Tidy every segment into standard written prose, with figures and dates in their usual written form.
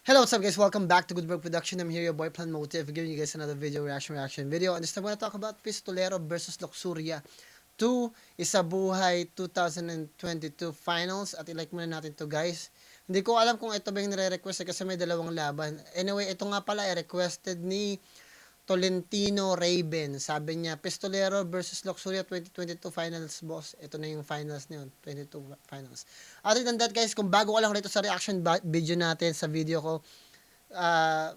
Hello, what's up guys? Welcome back to Good Work Production. I'm here, your boy Plan Motive, giving you guys another reaction video. And this time, I want to talk about Pistolero versus Luxuria 2 Isabuhay 2022 Finals. At i-like muna natin to guys. Hindi ko alam kung ito ba yung nire-request kasi may dalawang laban. Anyway, ito nga pala ay requested ni Tolentino Raven. Sabi niya, Pistolero versus Luxuria 2022 Finals, boss. Ito na yung finals niyon, 22 Finals. Other than that, guys, kung bago ka lang rito sa reaction video natin, sa video ko,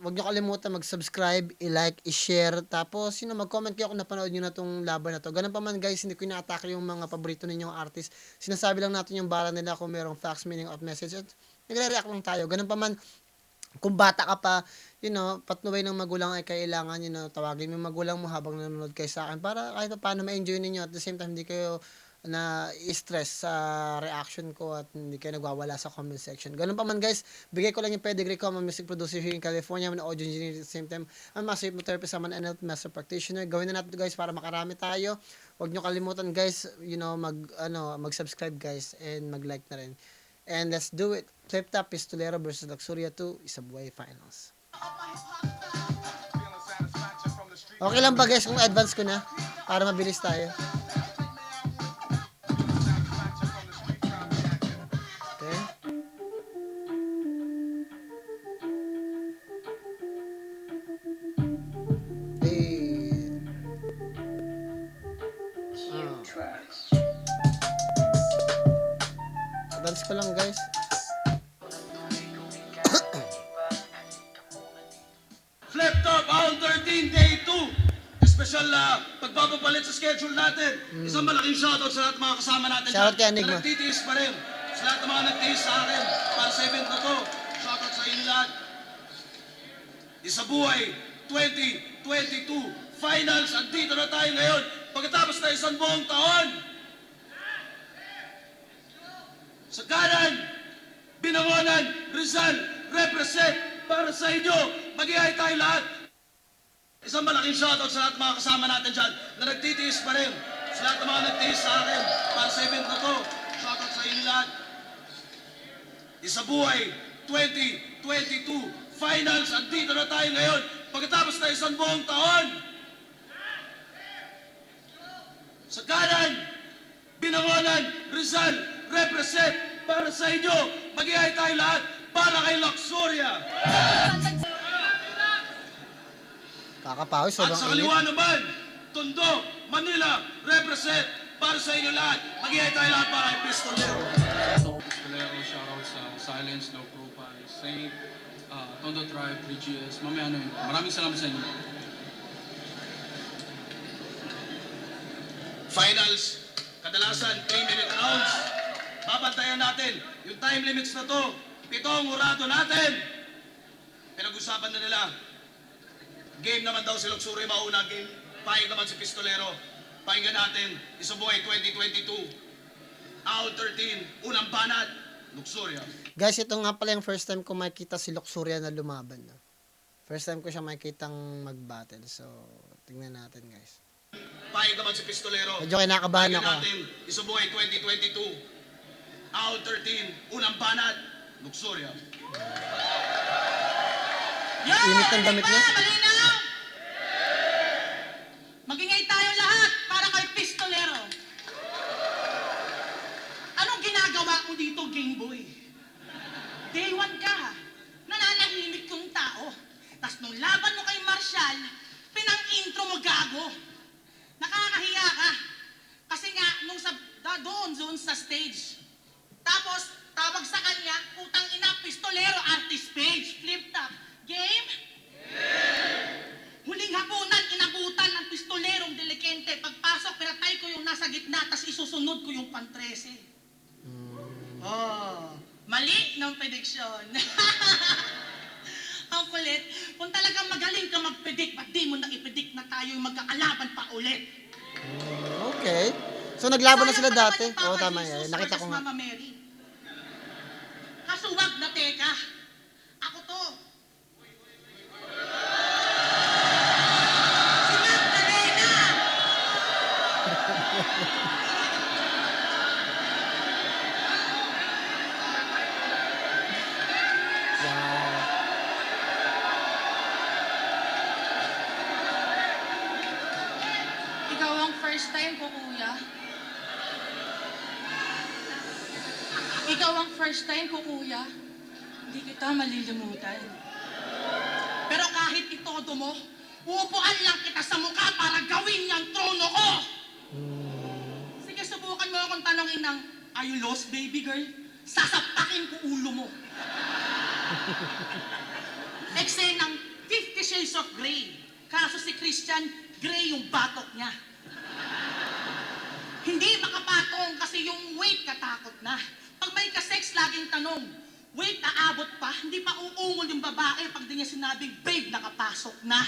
wag niyo kalimutan mag-subscribe, i-like, i-share, tapos, mag-comment kayo kung napanood niyo na tong laban na to. Ganun pa man, guys, hindi ko ina-attack yung mga paborito ninyong artist. Sinasabi lang natin yung bala nila kung merong facts, meaning, of message, at nagre-react lang tayo. Ganun pa man, kung bata ka pa, patnubay ng magulang ay kailangan, tawagin mo yung magulang mo habang nanonood kayo sa akin para kahit paano ma-enjoy ninyo at the same time hindi kayo na stress sa reaction ko at hindi kayo nagwawala sa comment section. Ganun pa man guys, bigay ko lang yung pedigree ko. I'm a music producer here in California. I'm an audio engineer at the same time. I'm a master hypnotherapist. I'm an NLP master practitioner. Gawin na natin guys para makarami tayo. Huwag nyo kalimutan guys, mag-subscribe guys and mag-like na rin. And let's do it. Flip Top Pistolero versus Luxuria 2 Isabuhay Finals. Okay lang ba guys kung advance ko na? Para mabilis tayo. Okay. Advance ko lang guys. Flip Top Round 13 Day 2. Special pagpapapalit sa schedule natin. Isang malaking shoutout sa lahat ng mga kasama natin Shoutout kay Enigma. na nagtitiis pa rin. Sa lahat ng mga nagtiis sa akin para sa event na to. Shoutout sa inyo lahat. Isabuhay 2022 Finals. Andito na tayo ngayon. Pagkatapos na isang buong taon. Sa kanan, Binangonan, Rizal, represent para sa inyo. Mag-ihay tayo lahat. Isang malaking shoutout sa lahat ng mga kasama natin dyan na nagtitiis pa rin. Sa lahat ng mga nagtiis sa akin para sa event na to. Shoutout sa inyo lahat. Isabuhay 2022 Finals. Andito na tayo ngayon. Pagkatapos na isang buong taon. Sa kanan, Binangonan, Rizal, represent para sa inyo. Mag-ihay tayo lahat para kay Luxuria. Kakapawis, At sobrang sa init. kaliwa naman, Tondo, Manila, represent para sa inyo lahat. Mag-ihay tayo lahat para kay Pistolero. Pistolero, shoutout sa Silence, No Profile, Saint, Tondo Tribe, 3GS, mamaya ano yun. Maraming salamat sa inyo. Finals, kadalasan 3-minute rounds. Babantayan natin yung time limits na to. 7 urado natin. Pinag-usapan na nila. Game naman daw si Luxuria mauna. Game, pahing naman si Pistolero. Pakinggan natin, Isabuhay 2022. Round 13, unang banat, Luxuria. Guys, ito nga pala yung first time ko makita si Luxuria na lumaban. No? First time ko siya makitang mag-battle. So, tingnan natin guys. Pahing naman si Pistolero. Medyo kinakabahan Pakinggan ako. natin, Isabuhay 2022. Round 13, unang banat, Luxuria. Init ng damit niya. Malinaw! Magingay tayo lahat para kay Pistolero. Anong ginagawa mo dito, Gameboy? Day 1 ka. Nananahimik yung tao. Tapos nung laban mo kay Marshall, pinang-intro mo gago. Nakakahiya ka. Kasi nga, nung doon sa stage. Tapos, tawag sa kanya, putang ina, Pistolero, artist page, flip top. Game? Huling hapunan, inabutan ng Pistolerong delikente. Pagpasok, pinatay ko yung nasa gitna, tas isusunod ko yung pan-13. Oh, mali ng prediction. Ang kulit. Kung talagang magaling ka mag-predict, ba't di mo na i-predict na tayo yung magkakalaban pa ulit? Okay. So, naglaban na sila Sayang pa dati. naman yung Oo, Papa tama Jesus yan. Nakita ko versus nga. Mama Mary. Kasuwag na teka. Ako to. Si Magdalena! first time ko, kuya. Ikaw ang first time ko, kuya. Hindi kita malilimutan. Pero kahit itodo mo, uupuan lang kita sa mukha para gawin niyang trono ko. Sige, subukan mo akong tanongin ng, are you lost, baby girl? Sasaptakin ko ulo mo. Eksenang 50 Shades of Grey. Kaso si Christian, gray yung batok niya. Hindi makapatong kasi yung weight katakot na. Pag may kasex, laging tanong, wait, aabot pa? Hindi pa uungol yung babae pag di niya sinabing, babe, nakapasok na.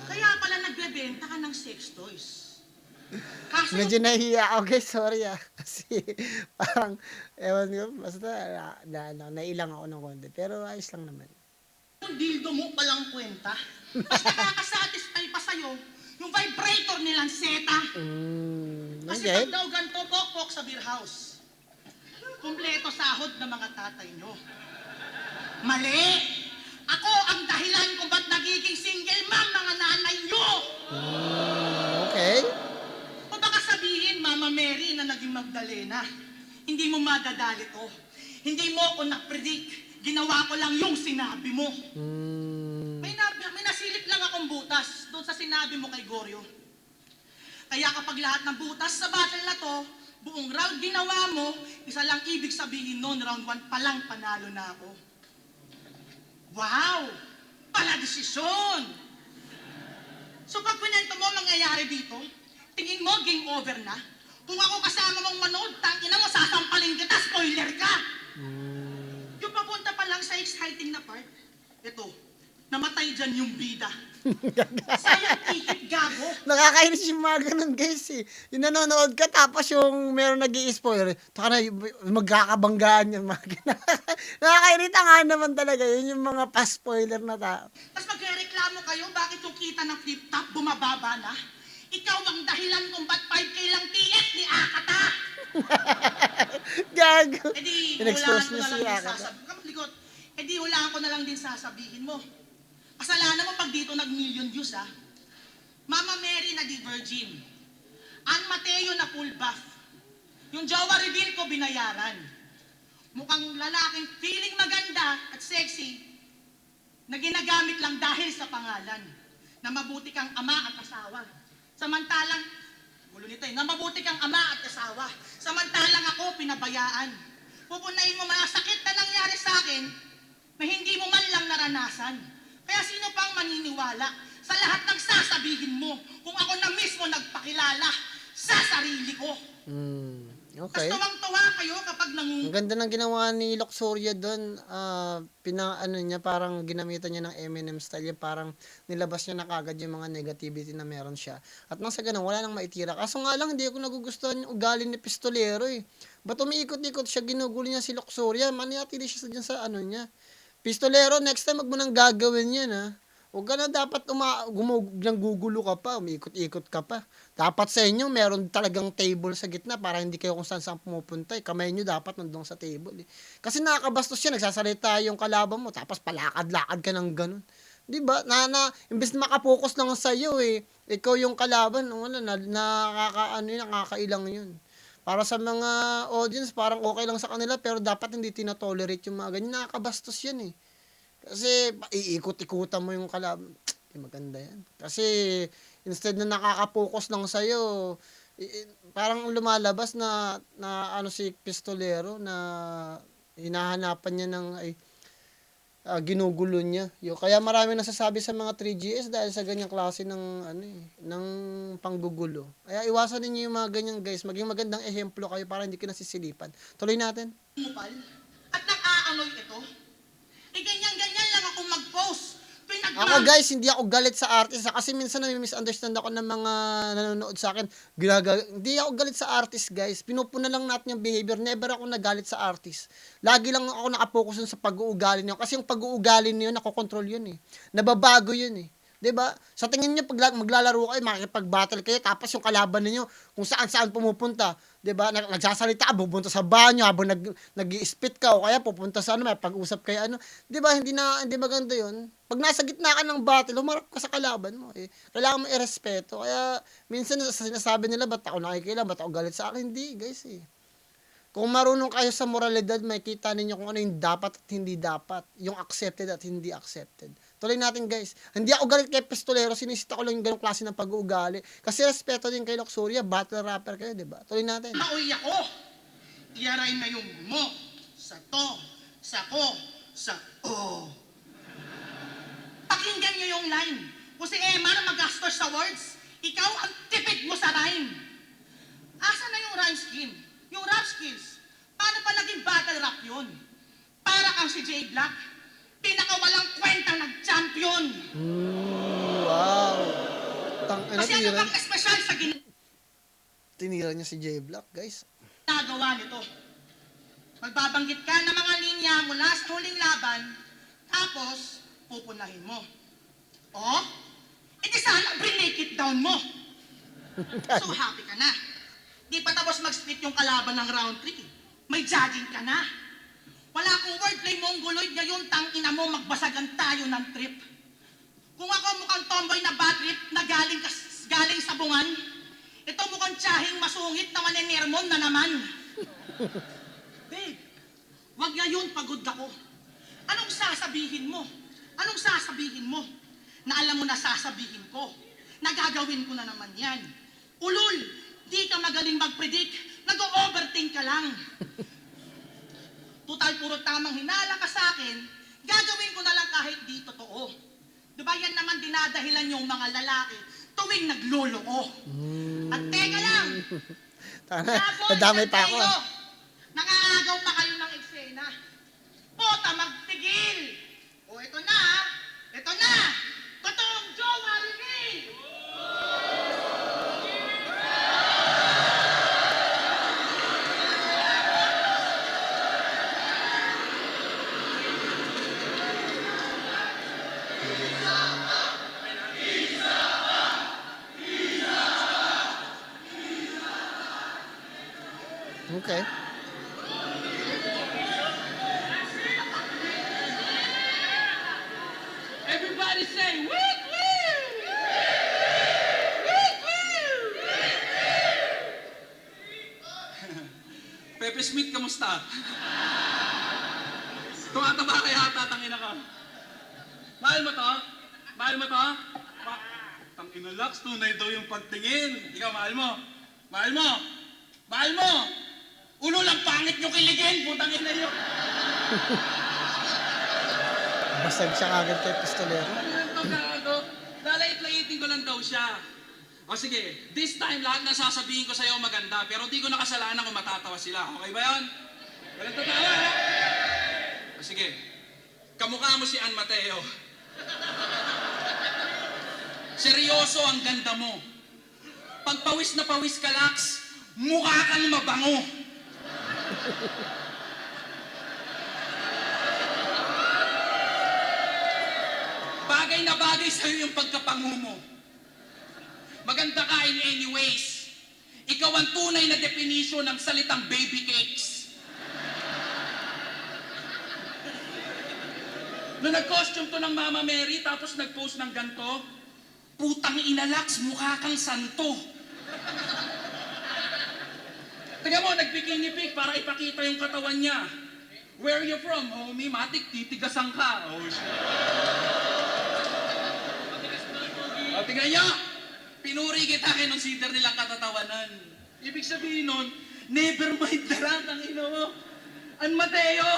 Kaya pala nagbebenta ka ng sex toys. Kaso Medyo nahiya ako guys, sorry Kasi parang, ewan ko, basta nailang ako ng konti. Pero ayos lang naman. yung dildo mo palang kwenta. Mas nakakasatisfy pa sa'yo yung vibrator nilang seta. Kasi Okay. pag daw ganito, pokpok sa beer house. Kumpleto sahod ng mga tatay nyo. Mali! Ako ang dahilan kung ba't nagiging single mom mga nanay nyo! Okay. O baka sabihin, Mama Mary na naging Magdalena, hindi mo madadali to. Hindi mo ako na-predict. Ginawa ko lang yung sinabi mo. May nasilip lang akong butas doon sa sinabi mo kay Goryo. Kaya kapag lahat ng butas sa battle na to, buong round ginawa mo, isa lang ibig sabihin noon, round 1 pa lang panalo na ako. Wow! Pala desisyon! So pag pinento mo mangyayari dito, tingin mo game over na? Kung ako kasama mong manood, tangina mo, sasampalin kita, spoiler ka! Yung papunta pa lang sa exciting na part, ito, namatay dyan yung bida. Sayang tikit, gago. Nakakainis yung mga ganun guys Yung nanonood ka tapos yung meron nag-i-spoiler, taka na magkakabanggaan yung mga ganun. Nakakairita nga naman talaga yun yung mga pa-spoiler na tao. Tapos magreklamo kayo, bakit yung kita ng flip-top bumababa na? Ikaw ang dahilan kung ba't 5K lang TF ni Akata. Gago. E di, In-expose hulaan ko niya na si lang din Akata. sasabihin. E di, hulaan ko na lang din sasabihin mo. Kasalanan mo pag dito nag-million views, ha? Mama Mary na di virgin. Ann Mateo na full buff. Yung jowa reveal ko binayaran. Mukhang lalaking feeling maganda at sexy na ginagamit lang dahil sa pangalan. Na mabuti kang ama at asawa. Samantalang, gulo nito na mabuti kang ama at asawa. Samantalang ako pinabayaan. Pupunayin mo mga sakit na nangyari sa akin na hindi mo man lang naranasan. Kaya sino pang maniniwala sa lahat ng sasabihin mo kung ako na mismo nagpakilala sa sarili ko? Okay. Tapos tuwang-tuwa kayo kapag Ang ganda ng ginawa ni Luxuria doon. Niya, parang ginamitan niya ng Eminem style. Yung parang nilabas niya na kagad yung mga negativity na meron siya. At nang sa ganun, wala nang maitira. Kaso nga lang, hindi ako nagugustuhan yung ugali ni Pistolero Ba't umiikot-ikot siya, ginugulo niya si Luxuria? Maniatili siya dyan sa ano niya. Pistolero, next time, wag mo nang gagawin yan, ha? Huwag ka na dapat gugulo ka pa, umiikot-ikot ka pa. Dapat sa inyo, meron talagang table sa gitna para hindi kayo kung saan pumupunta. Kamay nyo dapat nandun sa table. Kasi nakakabastos siya, nagsasalita yung kalaban mo, tapos palakad-lakad ka ng ganun. Di ba? Imbes na makapokus lang sa iyo ikaw yung kalaban, wala, nakakailang yun. Para sa mga audience, parang okay lang sa kanila, pero dapat hindi tinatolerate yung mga ganyan. Nakakabastos yan Kasi, iikot-ikutan mo yung kalaban. Maganda yan. Kasi, instead na nakaka-focus lang sa'yo, parang lumalabas na si Pistolero na hinahanapan niya ng ginugulo niya. Kaya marami nasasabi sa mga 3GS dahil sa ganyang klase ng panggugulo. Kaya iwasan niyo yung mga ganyan guys. Maging magandang ehemplo kayo para hindi kayo nasisilipan. Tuloy natin. mupal at nag-aanoy ito. Ganyan-ganyan lang ako mag-post. Ako guys, hindi ako galit sa artist kasi minsan nami-misunderstand ako ng mga nanonood sa akin. Hindi ako galit sa artist guys. Pinupuna lang natin yung behavior. Never ako nagalit sa artist. Lagi lang ako nakapokus sa pag-uugali niyo. Kasi yung pag-uugali niyo, nakokontrol yun Nababago yun 'Di ba? Sa tingin niyo pag maglalaro kayo, makikipag-battle kayo tapos yung kalaban niyo kung saan-saan pumupunta, 'di 'Di ba? Nagsasalita ka, pupunta sa banyo habang nag-i-spit ka o kaya pupunta sa ano, may pag-usap kayo ano. 'Di ba hindi maganda 'yun. Pag nasa gitna ka ng battle, humarap ka sa kalaban mo, eh. Kailangan mo irespeto. Kaya minsan sinasabi nila, "Ba't ako nakikialam, ba't ako galit sa akin?" Hindi guys, eh. Kung marunong kayo sa moralidad, makikita ninyo kung ano yung dapat at hindi dapat, yung accepted at hindi accepted. Tuloy natin guys. Hindi ako galit kay Pistolero, sinisita ko lang yung ganong klase ng pag-uugali. Kasi respeto din kay Luxuria, battle rapper kayo, di ba? Tuloy natin. Maoy ako. Iyaray na yung mo, sa to, sa ko, sa o. Pakinggan niyo yung line. Kung si Emma na magastos sa words, ikaw ang tipid mo sa rhyme. Asa na yung rhyme scheme? Yung rap skills? Paano pa naging battle rap yun? Para kang si J Black, pinakawalang kwenta nag-champion. Wow. Kasi ano bang espesyal sa Tinira niya si J Black, guys. ginagawa nito? Magbabanggit ka ng mga linya mula sa huling laban, tapos pupunahin mo. O, iti sana brinake it down mo. So happy ka na. Di pa tapos mag-split yung kalaban ng round 3. May judging ka na. Wala akong wordplay mongoloid ngayon, tangina mo, magbasagan tayo ng trip. Kung ako mukhang tomboy na bad trip na galing sa bungan, ito mukhang tiyahing masungit na manenermon na naman. Babe, wag ngayon, pagod ako. Anong sasabihin mo? Anong sasabihin mo? Na alam mo na sasabihin ko. Nagagawin ko na naman yan. Ulul! Di ka magaling mag-predict, nag-overthink ka lang. Total, puro tamang hinala ka sa akin, gagawin ko na lang kahit di totoo. Diba yan naman dinadahilan yung mga lalaki tuwing nagloloko. At teka lang, Nadamay pa ako. nangaagaw pa kayo ng eksena. Pota, magtigil! O, ito na, ito na! Totoong jowa reveal! Okay. Everybody say, woo, woo! Woo, woo! Pepe Smith, kamusta? Tumataba kaya ata, tangina ka. Mahal mo to? Mahal mo to? Tangina Lux, tunay daw yung pagtingin. Ikaw, mahal mo? Mahal mo? Mahal mo? Ulo lang pangit nyo kiligin, putang ina nyo. Basag siya kagad kay Pistolero. Ano gago? Lalait-laitin ko lang daw siya. O sige, this time lahat na sasabihin ko sa'yo maganda, pero di ko nakasalanan kung matatawa sila. Okay ba yun? Walang tatawa, ha? O sige, kamukha mo si Ann Mateo. Seryoso ang ganda mo. Pag pawis na pawis ka, Lax, mukha kang mabango. Bagay na bagay sa'yo yung pagkapango mo. Maganda ka in anyways. Ikaw ang tunay na definition ng salitang baby cakes. Nung nag-costume to ng Mama Mary tapos nag-post ng ganto, putang ina Lax, mukha kang santo. Tingnan mo, nag-bikini pic para ipakita yung katawan niya. Where are you from, homie? Matik, titigasan ka. Oh, shit. O, tingnan niyo. Pinuri kita kinonsider nilang katatawanan. Ibig sabihin nun, never mind na lang ang ino mo. Ann Mateo,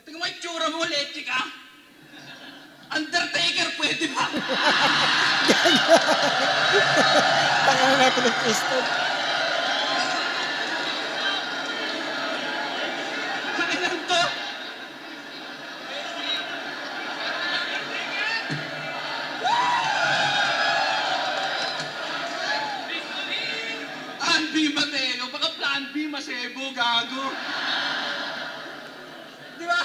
tingnan mo yung tsura mo, leche ka. Undertaker, pwede ba? Tangan natin ng Pistol. Kailan to? Plan B, Mateo. Baka plan B, masebo, gago. Di ba?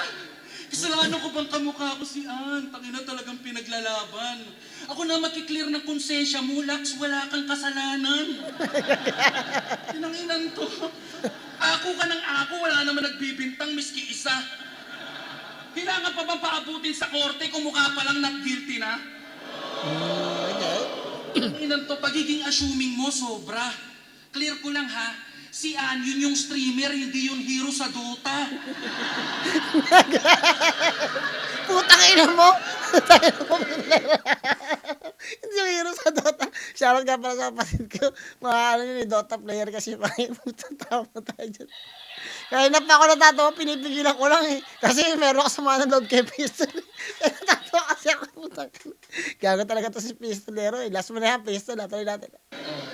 Kasalanan Paano ko bang kamukha ko si Ann? Tangina talagang pinaglalaban. Ako na makiklear ng konsensya mo, Lax, wala kang kasalanan. Tinanginan to. Ako ka ng ako, wala naman nagbibintang miski isa. Kailangan pa bang paabutin sa korte kung mukha pa lang not guilty na? Okay. Tinanginan to, pagiging assuming mo, sobra. Clear ko lang ha, si Ann, yun yung streamer, hindi yung hero sa Dota. Putang ina mo! Hindi yung hero sa Dota. Shoutout nga pala sa kapatid ko. Mga ano yun, Dota player kasi parang putang tama tayo dyan. Kaya na pa ako natatawa, pinipigilan ko lang eh. Kasi meron ako sa mga loob kay Pistol. Kaya natatawa kasi ako, putang ina. Gago talaga to si Pistolero eh. Last mo na yan, Pistol. Tuloy natin.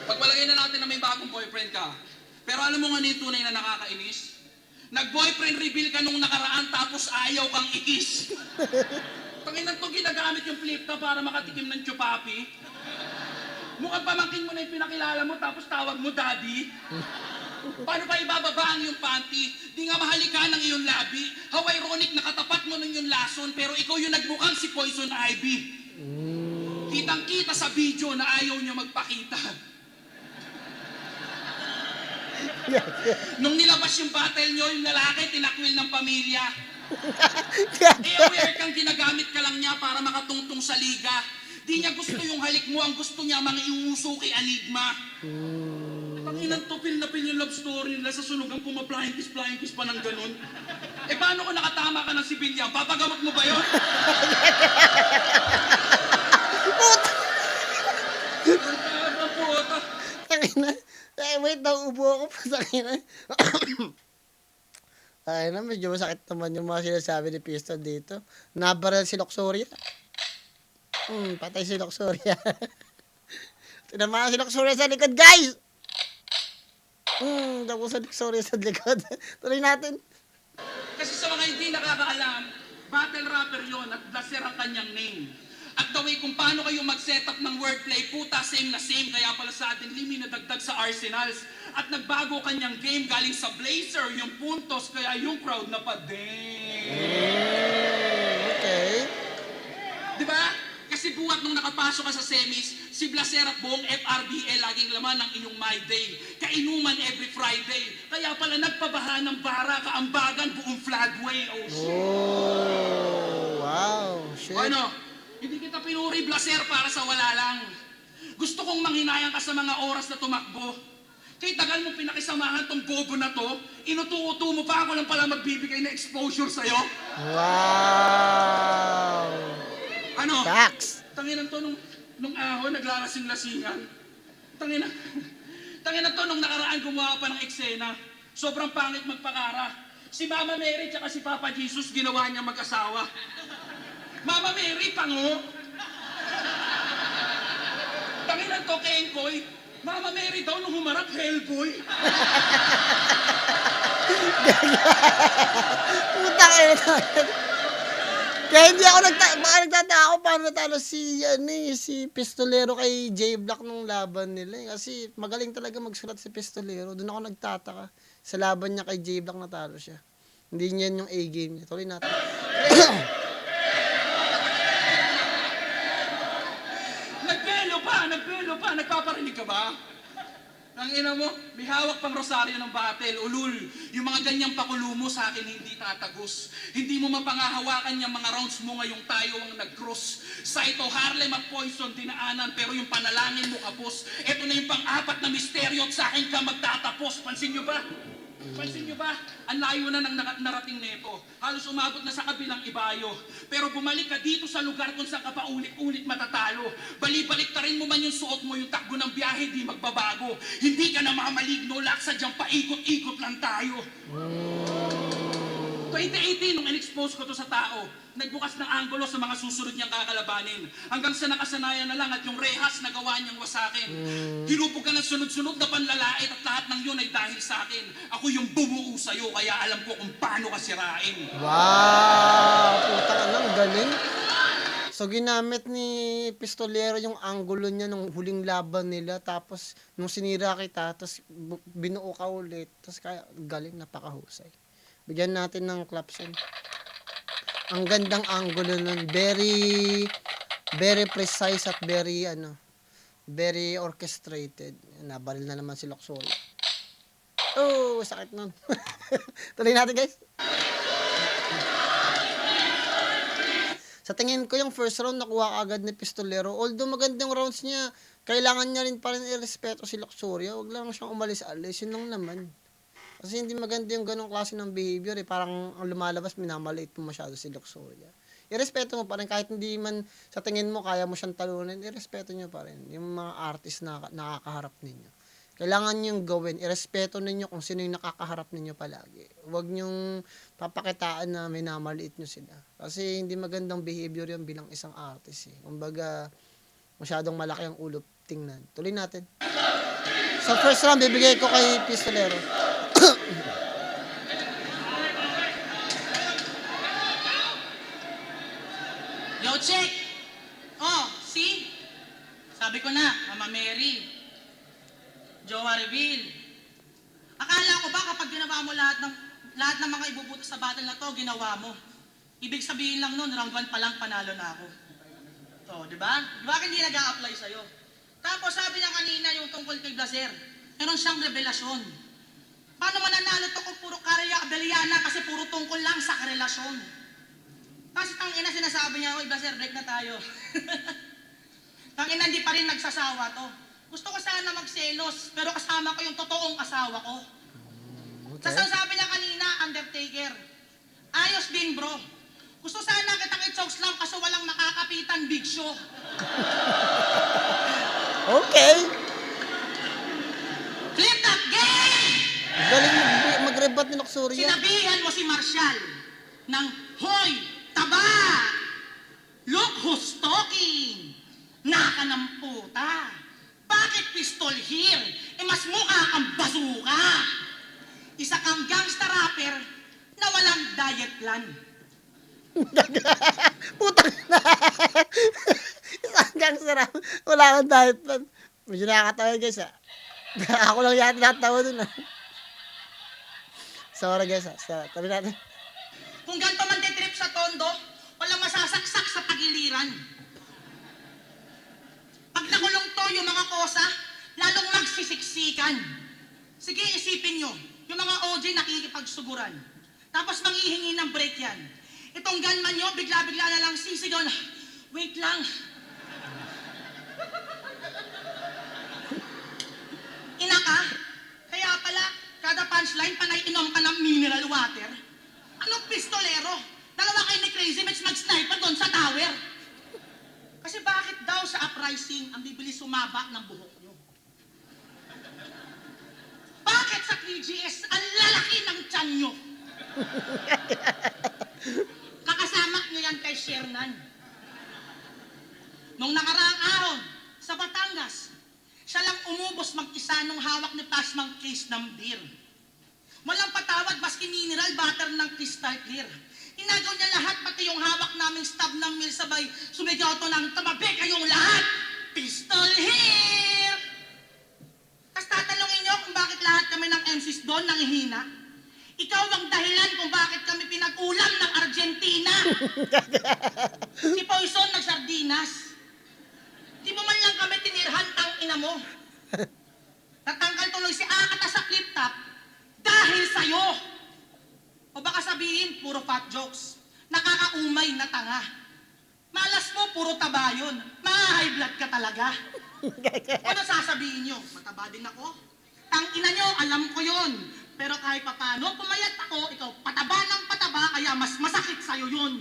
Pagpalagay na natin na may bagong boyfriend ka, pero alam mo nga yung tunay na nakakainis? Nag-boyfriend reveal ka nung nakaraan tapos ayaw kang ikis. Tanginan to, ginagamit yung flip ka para makatikim ng chupapi. Mukhang pamangkin mo na yung pinakilala mo tapos tawag mo daddy. Paano pa ibababaan yung panty? Di nga mahalikan ng iyong labi. How ironic, nakatapat mo ng iyong lason pero ikaw yung nagmukhang si Poison Ivy. Kitang-kita sa video na ayaw niya magpakita. Nung nilabas yung battle nyo, yung lalaki tinakwil ng pamilya. Aware kang ginagamit ka lang niya para makatungtong sa liga. Di niya gusto yung halik mo, ang gusto niya mga iuso kay Enigma. Tanginan to, pil na pil yung love story nila sa sunugan, flying kiss pa ng ganun. Eh paano kung nakatama ka ng sibilya? Papagamot mo ba yun? Ang puta. Tangina. Eh, wait, nauubo ako pa sa akin. Ay na, medyo masakit naman yung mga sinasabi ni Pistol dito. Nabaril si Luxuria. Patay si Luxuria. Tinamaan si Luxuria sa likod, guys! Dapo sa Luxuria sa likod. Tuloy natin. Kasi sa mga hindi nakakaalam, battle rapper yon at blaster ang kanyang name. At the way kung paano kayo mag-setup ng wordplay, puta, same na same. Kaya pala sa atin, Limi nadagdag sa Arsenals. At nagbago kanyang game galing sa Blazer, yung puntos, kaya yung crowd na pa din. Okay. Di ba? Kasi buhat nung nakapasok ka sa semis, si Blaser at buong FRBL laging laman ng inyong My Day. Kainuman every Friday. Kaya pala nagpabaha ng bara, kaambagan, buong flagway. Oh, shit. Oh, wow. Shit. Ano? Hindi kita pinuri, Blaser, para sa wala lang. Gusto kong manghinayang ka sa mga oras na tumakbo. Kay tagal mo pinakisamahan tong bobo na to, inutu-utu mo pa ako lang pala magbibigay na exposure sa'yo. Wow. Ano? Facts. Tanginan to nung ahon, naglalasing-lasingan. Tanginan to nung nakaraan gumawa pa ng eksena. Sobrang pangit magpakara. Si Mama Mary tsaka si Papa Jesus ginawa niya mag-asawa. Mama Mary, pango. Tanginan to, Kengkoy. Mama Mary daw nung humarap, Hellboy. Putang ina naman. Kaya hindi ako nagtataka ako paano natalo si Pistolero kay J Black nung laban nila. Kasi magaling talaga magsulat si Pistolero. Doon ako nagtataka. Sa laban niya kay J Black natalo siya. Hindi niyan yung A-game niya. Tuloy natin. Nagpelo pa, nagpaparinig ka ba? Ang ina mo, may hawak pang rosaryo ng battle, ulul. Yung mga ganyang pakulumo sa akin hindi tatagos. Hindi mo mapangahawakan yung mga rounds mo ngayong tayo ang nag-cross. Saito, Harlem at Poison dinaanan, pero yung panalangin mo kapos. Ito na yung pang-apat na misteryo at sa akin ka magtatapos. Pansin nyo ba? Pansin nyo ba? Ang layo na ng narating neto. Halos umabot na sa kabilang ibayo. Pero bumalik ka dito sa lugar kung saan ka pa ulit-ulit matatalo. Bali-balik ta rin mo man yung suot mo, yung takbo ng biyahe, di magbabago. Hindi ka na mamaligno, laksa dyan, paikot-ikot lang tayo. 2018, nung in-expose ko to sa tao, nagbukas ng anggulo sa mga susunod niyang kakalabanin. Hanggang sa nakasanayan na lang at yung rehas na gawa niyang wasakin. Hinupog ka ng sunod-sunod na panlalait at lahat ng yun ay dahil sa akin. Ako yung bumuo sa'yo, kaya alam ko kung paano ka sirain. Wow! Putang ina, ang galing. So, ginamit ni Pistolero yung anggulo niya nung huling laban nila. Tapos, nung sinira kita, tapos binuo ka ulit. Tapos, kaya galing, napakahusay. Bigyan natin ng claps yun. Ang gandang angulo nun. Very, very precise at very, very orchestrated. Nabaril na naman si Luxury. Oh, sakit nun. Tuloy natin, guys. Sa tingin ko yung first round nakuha agad ni Pistolero. Although magandang rounds niya, kailangan niya rin pa rin irespeto si Luxuria. Huwag lang siyang umalis-alis. Yun lang naman. Kasi hindi maganda yung ganong klase ng behavior. Parang ang lumalabas, minamaliit mo masyado si Luxuria. Irespeto mo pa rin. Kahit hindi man sa tingin mo kaya mo siyang talunan, irespeto niyo pa rin. Yung mga artist na nakakaharap ninyo. Kailangan niyong gawin. Irespeto ninyo kung sino yung nakakaharap ninyo palagi. Huwag niyong papakitaan na minamaliit nyo sila. Kasi hindi magandang behavior yun bilang isang artist. Kumbaga, masyadong malaki ang ulo tingnan. Tuloy natin. Sa first round, bibigay ko kay Pistolero. Yo, check! Oh, see? Sabi ko na, Mama Mary. Jowa reveal. Akala ko ba kapag ginawa mo lahat ng mga ibubuto sa battle na to, ginawa mo. Ibig sabihin lang nun, round 1 pa lang panalo na ako. To, di ba? Di ba hindi nag-a-apply sa'yo? Tapos sabi niya kanina yung tungkol kay Blazer, meron siyang revelasyon. Paano mananalo to kung puro karya abeliana kasi puro tungkol lang sa karelasyon? Kasi tangina sinasabi niya, oy Blazer, break na tayo. Tangina hindi pa rin nagsasawa to. Gusto ko sana magselos, pero kasama ko yung totoong asawa ko. Okay. Sabi niya kanina, Undertaker, ayos din bro. Gusto sana kitang i-chokes lang kaso walang makakapitan, Big Show. Okay. Flip that game! Galing mag-rebat ni Luxuria. Sinabihan mo si Marshall ng, hoy, taba! Look who's talking! Naka ng puta! Bakit pistol here? Mas mukha kang bazooka! Isa kang gangsta rapper na walang diet plan. Putang na. Isang gangster. Wala kang diet plan. Medyo nakakatawa guys Ako lang yata natawa dun Sorry guys Tabi natin. Kung ganito man titrip sa tondo, walang masasaksak sa tagiliran. Pag nakulong to yung mga kosa, lalong magsisiksikan. Sige, isipin nyo, yung mga OJ nakikipagsuguran. Tapos manghihingi ng break yan. Itong gunman nyo, bigla-bigla na lang sisigaw na, wait lang. Ina ka? Kaya pala, kada punchline, panay inom ka ng mineral water. Anong pistolero? Dalawa kayo ni Crazy Mitch mag-sniper doon sa tower. Kasi bakit daw sa uprising ang bibilis sumaba ng buhok nyo? Bakit sa 3GS ang lalaki ng tiyan nyo? Kakasama nyo yan kay Shernan. Nung nakaraang araw, sa Batangas, siya lang umubos mag-isa nung hawak ni Pasmang case ng beer. Walang patawad maski mineral butter ng crystal clear. Inagaw niya lahat, pati yung hawak naming stab ng mil sabay. Sumigaw to ng tumabi kayong lahat! Pistol here! Tapos tatanungin niyo kung bakit lahat kami ng MCs doon nanghihina. Ikaw ang dahilan kung bakit kami pinag-ulam ng Argentina. Si Poison nagsardinas. Di mo man lang kami tinirhan ang ina mo. Natanggal tuloy si Akata sa flip top dahil sa'yo. O baka sabihin, puro fat jokes. Nakakaumay na tanga. Malas mo, puro taba yun. Ma-high blood ka talaga. Ano sasabihin nyo? Mataba din ako? Tangina nyo, alam ko yun. Pero kahit papano, pumayat ako, ikaw pataba ng pataba, kaya mas masakit sa'yo yun.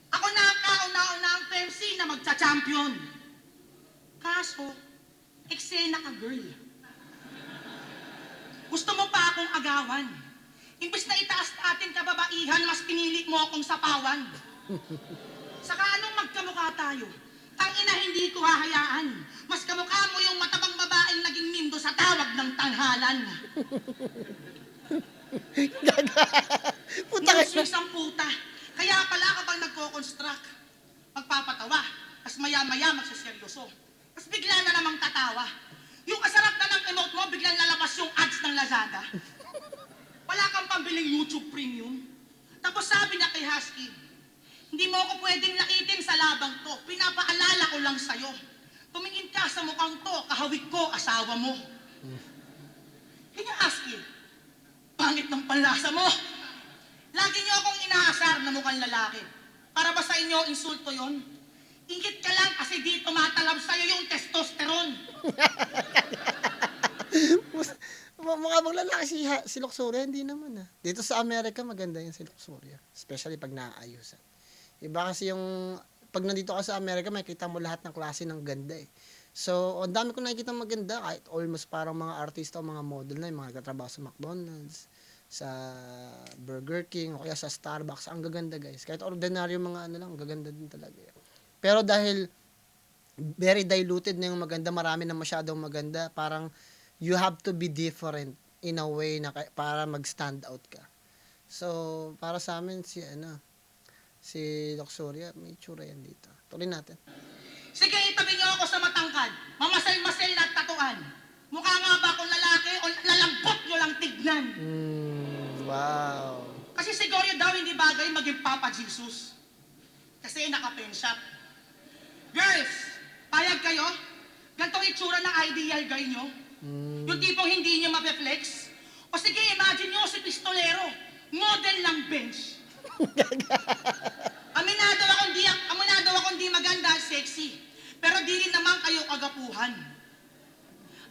Ako na ang kauna-una ang MC na magcha-champion. Kaso, eksena ka, girl. Gusto mo pa akong agawan. Imbes na itaas ating kababaihan, mas pinili mo akong sapawan. Saka anong magkamukha tayo? Tangina hindi ko hahayaan. Mas kamukha mo yung matabang babaeng naging mindo sa tawag ng tanghalan. Puta ka. Isang puta. Kaya pala kapag nagko-construct, magpapatawa. Tapos maya-maya magsaseryoso. Tapos bigla na namang tatawa. Yung kasarap na ng emote mo, biglang lalabas yung ads ng Lazada. Wala kang pambiling YouTube Premium. Tapos sabi niya kay Husky. Hindi mo ako pwedeng lakitin sa labang to. Pinapaalala ko lang sa'yo. Tumingin ka sa mukhang to, kahawig ko, asawa mo. Hindi Husky. Pangit ng panlasa mo. Lagi niyo akong inaasar na mukhang lalaki. Para ba sa inyo insulto yon? Ingit ka lang kasi di tumatalab sa'yo yung testosterone. Mukha bang lalaki si Luxuria? Hindi naman ah. Dito sa Amerika, maganda yung si Luxuria. Especially pag naaayusan. Iba kasi yung, pag nandito ka sa Amerika, makikita mo lahat ng klase ng ganda eh. So, ang dami ko nakikita maganda, kahit almost parang mga artista o mga model na, yung mga nagtatrabaho sa McDonald's, sa Burger King, o kaya sa Starbucks. Ang gaganda guys. Kahit ordinaryo mga ano lang, gaganda din talaga. Pero dahil very diluted na yung maganda, marami na masyadong maganda, parang you have to be different in a way na para mag-stand out ka. So, para sa amin si Luxuria, may tsura yan dito. Tuloy natin. Sige, itabi niyo ako sa matangkad. Mamasel-masel na tatuan. Mukha nga ba akong lalaki o lalambot niyo lang tignan? Wow. Kasi si Gorio daw hindi bagay maging Papa Jesus. Kasi naka-pen shop. Girls, payag kayo? Gantong itsura ng ideal guy nyo? Yung tipong hindi nyo mape-flex? O sige, imagine nyo si Pistolero, model ng bench. Aminado akong di maganda at sexy. Pero di rin naman kayo kagapuhan.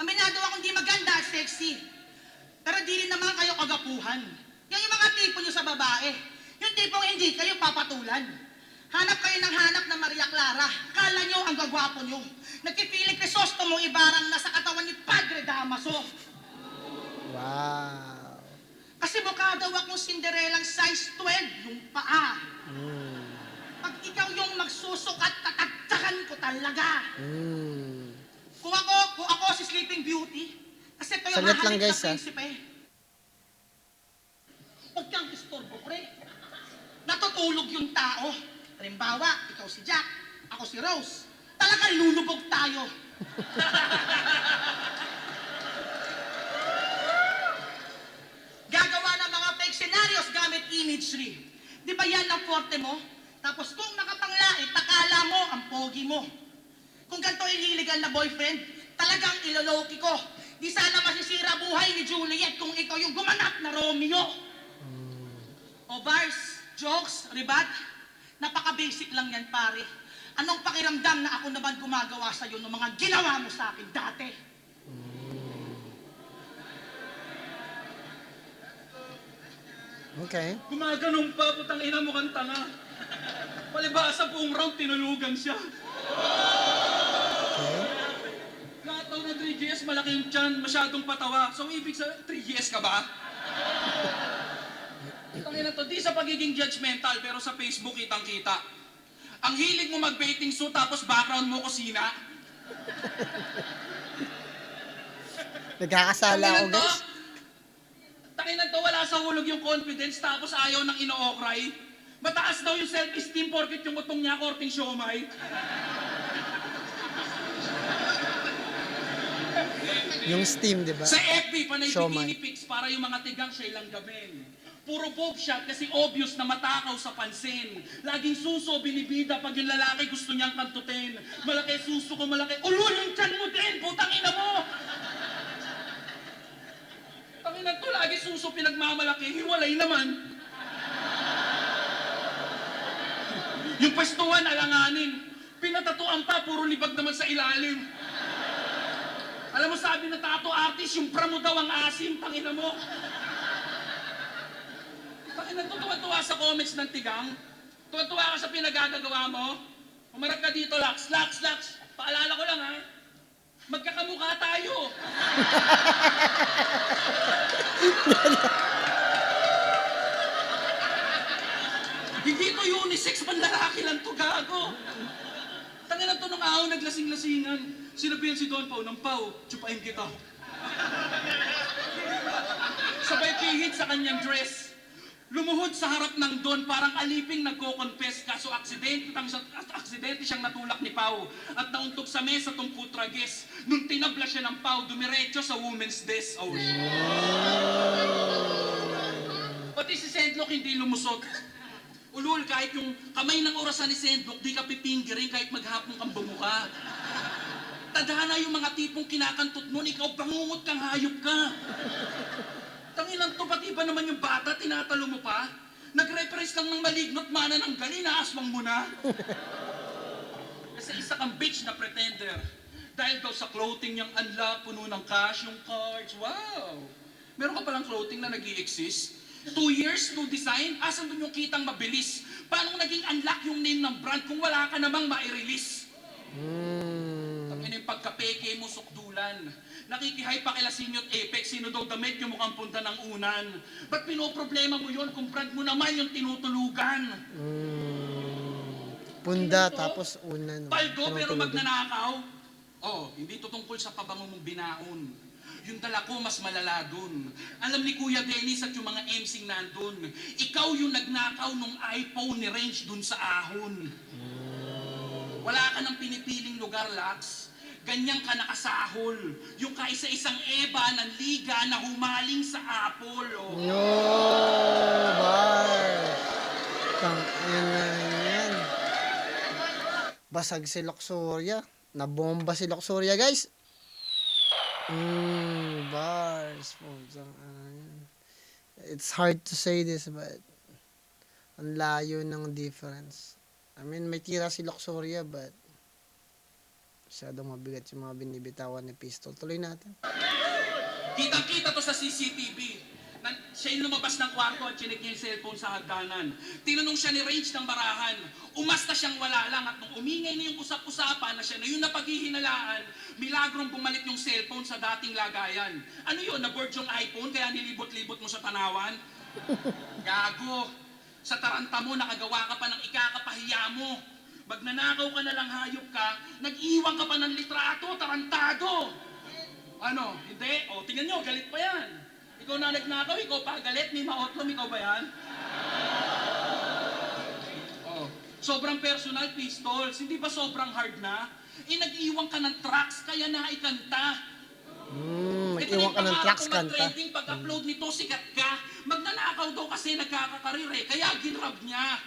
Aminado akong di maganda at sexy. Pero di rin naman kayo kagapuhan. Yan yung mga tipo nyo sa babae. Yung tipong hindi kayo papatulan. Hanap kayo ng hanap na Maria Clara. Kala nyo ang gagwapo nyo. Nagpipiling Crisostomo ibarang nasa katawan ni Padre Damaso. Wow. Kasi mukha daw akong Cinderelang size 12 yung paa. Pag ikaw yung magsusukat, tatagtakan ko talaga. Kung ako si Sleeping Beauty, kasi ito yung Saglit lang, hahalik guys, na prinsipe. Huwag kang istorbo, pre. Natutulog yung tao. Halimbawa, ikaw si Jack, ako si Rose. Talagang lulubog tayo. Gagawa ng mga fake scenarios gamit imagery. Di ba yan ang forte mo? Tapos kung nakapanglait, akala mo ang pogi mo. Kung ganito ililigal na boyfriend, talagang iloloki ko. Di sana masisira buhay ni Juliet kung ikaw yung gumanap na Romeo. O bars, jokes, ribat, napaka-basic lang yan pare. Anong pakiramdam na ako naman gumagawa sa'yo ng mga ginawa mo sa akin dati? Okay. Gumaganong pa, putang ina mo kang tanga. Palibasa buong round, tinulugan siya. Okay. Lahat daw ng 3GS, malaki yung tiyan, masyadong patawa. So, ibig sa 3GS ka ba? Tangina to, di sa pagiging judgmental, pero sa Facebook kitang-kita. Ang hilig mo mag-bathing suit, tapos background mo kusina. Nagkakasala ako guys. Tangina to, wala sa hulog yung confidence, tapos ayaw ng ino-okray. Mataas daw yung self-esteem porkit yung utong niya, korting siomay. Yung steam, di ba? Sa FB, panay Siomay. bikini pics para yung mga tigang siya'y langgabin. Puro boob shot kasi obvious na matakaw sa pansin. Laging suso, binibida pag yung lalaki gusto niyang kantutin. Malaki suso ko, malaki. Ulul, yung tiyan mo din, putang ina mo! Tangina to, lagi suso pinagmamalaki, hiwalay naman. Yung pwestuhan, alanganin. Pinatatuan pa, puro libag naman sa ilalim. Alam mo, sabi na tattoo artist, yung pramo daw ang asim, tangina mo. Tangina to, tuwa-tuwa sa comments ng tigang. Tuwa-tuwa ka sa pinagagagawa mo. Umarap ka dito, Lax. Paalala ko lang, ha? Magkakamukha tayo. Hindi to unisex, panlalaki lang to, gago. Tangina to nung araw, naglasing-lasingan. Sinabihan si Don Pao ng Pao, tsupain kita. Sabay pihit sa kanyang dress. Lumuhod sa harap ng Don, parang aliping nagko-confess, kaso aksidente siyang natulak ni Pao. At nauntog sa mesa tong putrages. Nung tinabla siya ng Pao, dumiretso sa women's desk. Oh, shit. Pati si Sendlock hindi lumusot. Ulul, kahit yung kamay ng orasan ni Sendok, di ka pipinggirin kahit maghapong kang bumuka. Tadhana yung mga tipong kinakantot mo, ikaw bangungot kang hayop ka. Tangilang to, pati ba naman yung bata, tinatalo mo pa? Nag-reference lang ng maligno't mana ng gali, naaswang mo na. Kasi isa kang bitch na pretender. Dahil daw sa clothing niyang anla, puno ng cash, yung cards, wow! Meron ka palang clothing na nag-i-exist? 2 years, no design? Asan dun yung kitang mabilis? Paano naging unlock yung name ng brand kung wala ka namang ma-release? Tangina yung pagka-peke mo, sukdulan. Nakikihay pa kila Sinyo at Apex, sino daw damit yung mukhang punta ng unan. Ba't pinoproblema mo yun kung brand mo naman yung tinutulugan? Punda, Ano to? tapos unan. Paldo pero Tinutulugan. magnanakaw? Oh, hindi to tungkol sa pabango mong binaon. Yung dala ko mas malala dun. Alam ni Kuya Dennis at yung mga MCing nandun, ikaw yung nagnakaw nung iPhone ni Range dun sa ahon. Wala ka ng pinipiling lugar, Lax. Ganyan ka nakasahol. Yung kaisa-isang Eva ng liga na humaling sa Apple. Oh. Yo, bar. Yan. Basag si Luxuria. Nabomba si Luxuria, guys. Bars. It's hard to say this, but ang layo ng difference. I mean, may tira si Luxuria, but masyadong mabigat yung mga binibitawan ni Pistol. Tuloy natin. Kitang-kita to sa CCTV. Siya yung lumabas ng kwarto at chinik niya yung cellphone sa hagdanan. Tinanong siya ni Range ng barahan. Umasta siyang wala lang at nung umingay na yung usap-usapan na siya na yung napaghihinalaan, milagrong bumalik yung cellphone sa dating lagayan. Ano yun? Na-board yung iPhone kaya nilibot-libot mo sa tanawan? Gago. Sa taranta mo, nakagawa ka pa ng ikakapahiya mo. Magnanakaw ka na lang, hayop ka, nag-iwan ka pa ng litrato, tarantado. Ano? Hindi? O, tingnan nyo, galit pa yan. Ikaw na nagnakaw, ikaw pa galit, may maotlom, ikaw ba yan? Oh, sobrang personal, Pistols. Hindi ba sobrang hard na? Nag-iwan ka ng tracks, kaya naikanta. Mag-iwan ka ng tracks kanta. Trending, pag-upload nito, sikat ka. Magnanakaw daw kasi nagkakakarire, kaya ginrab niya.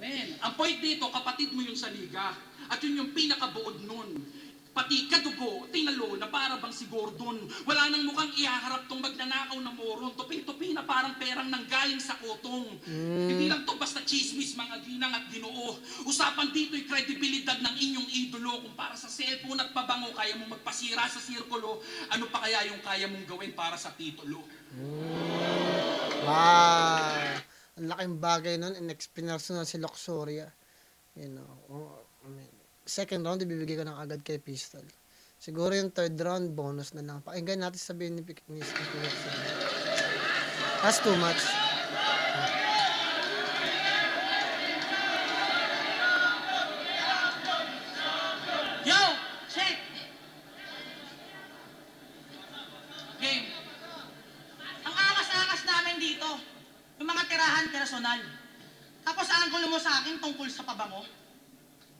Men, ang point dito, kapatid mo yung sa liga. At yun yung pinakabuod nun. Pati kadugo, tinalo na para bang si Gordon. Wala nang mukhang ihaharap tong magnanakaw na moron. Tuping-tupi na parang perang nanggaling sa kotong. Hindi lang to basta chismis, mga ginang at ginoo. Usapan dito'y kredibilidad ng inyong idolo. Kung para sa cellphone at pabango, kaya mong magpasira sa sirkulo, ano pa kaya yung kaya mong gawin para sa titulo? Wow. Ang laking bagay nun, in-experience na si Luxuria. You know, I mean, second round, ibibigay ko na agad kay Pistol. Siguro yung third round, bonus na lang. Pakinggan natin sabihin ni Pistol. That's too much. Yo! Check! Game. Ang angas-angas namin dito. Yung mga tirahan personal. Tapos ang gulo mo sa akin tungkol sa pabango.